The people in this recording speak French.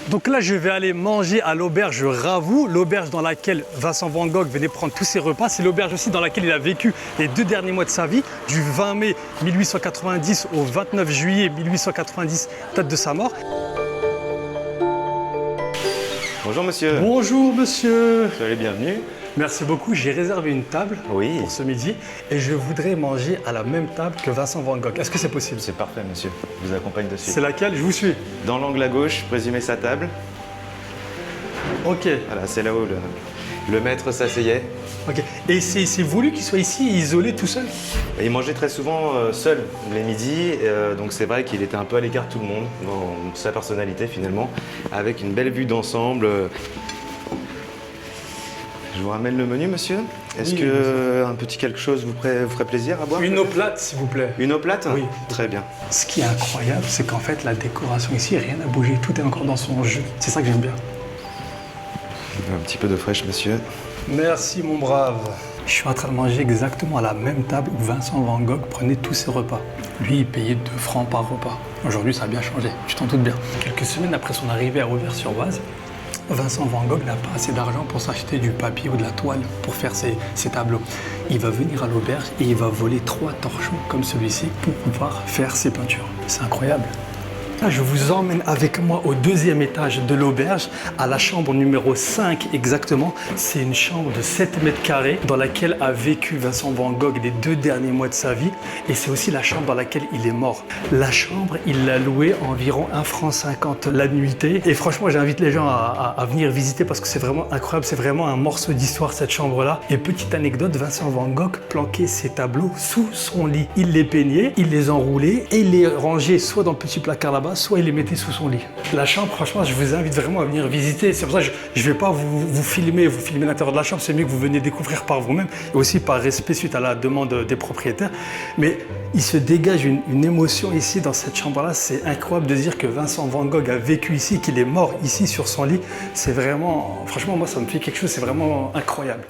Donc là, je vais aller manger à l'auberge Ravoux, l'auberge dans laquelle Vincent Van Gogh venait prendre tous ses repas. C'est l'auberge aussi dans laquelle il a vécu les 2 derniers mois de sa vie, du 20 mai 1890 au 29 juillet 1890, date de sa mort. Bonjour monsieur. Bonjour monsieur. Soyez les bienvenus. Merci beaucoup, j'ai réservé une table Oui. pour ce midi et je voudrais manger à la même table que Vincent Van Gogh. Est-ce que c'est possible? C'est parfait monsieur. Je vous accompagne de suite. C'est laquelle? Je vous suis. Dans l'angle à gauche, présumez sa table. Ok. Voilà, c'est là où le maître s'asseyait. Ok. Et c'est voulu qu'il soit ici, isolé, tout seul? Et il mangeait très souvent seul les midis, donc c'est vrai qu'il était un peu à l'écart de tout le monde, dans sa personnalité finalement, avec une belle vue d'ensemble. Je vous ramène le menu, monsieur. Est-ce Oui, que un petit quelque chose vous ferait plaisir à boire? Une eau plate, s'il vous plaît. Une eau plate? Oui. Très bien. Ce qui est incroyable, c'est qu'en fait, la décoration ici, rien n'a bougé. Tout est encore dans son jus. C'est ça que j'aime bien. Un petit peu d'eau fraîche, monsieur. Merci, mon brave. Je suis en train de manger exactement à la même table où Vincent Van Gogh prenait tous ses repas. Lui, il payait 2 francs par repas. Aujourd'hui, ça a bien changé. Tu t'en doutes bien. Quelques semaines après son arrivée à Auvers-sur-Oise, Vincent Van Gogh n'a pas assez d'argent pour s'acheter du papier ou de la toile pour faire ses tableaux. Il va venir à l'auberge et il va voler 3 torchons comme celui-ci pour pouvoir faire ses peintures. C'est incroyable. Là, je vous emmène avec moi au 2e étage de l'auberge, à la chambre numéro 5 exactement. C'est une chambre de 7 mètres carrés dans laquelle a vécu Vincent Van Gogh les 2 derniers mois de sa vie. Et c'est aussi la chambre dans laquelle il est mort. La chambre, il l'a louée environ 1,50 € la nuitée. Et franchement, j'invite les gens à venir visiter parce que c'est vraiment incroyable. C'est vraiment un morceau d'histoire, cette chambre-là. Et petite anecdote, Vincent Van Gogh planquait ses tableaux sous son lit. Il les peignait, il les enroulait et il les rangeait soit dans le petit placard là-bas, soit il les mettait sous son lit. La chambre, franchement, je vous invite vraiment à venir visiter. C'est pour ça que je ne vais pas vous filmer l'intérieur de la chambre. C'est mieux que vous veniez découvrir par vous-même et aussi par respect suite à la demande des propriétaires. Mais il se dégage une émotion ici dans cette chambre-là. C'est incroyable de dire que Vincent Van Gogh a vécu ici, qu'il est mort ici sur son lit. C'est vraiment, franchement, moi, ça me fait quelque chose. C'est vraiment incroyable.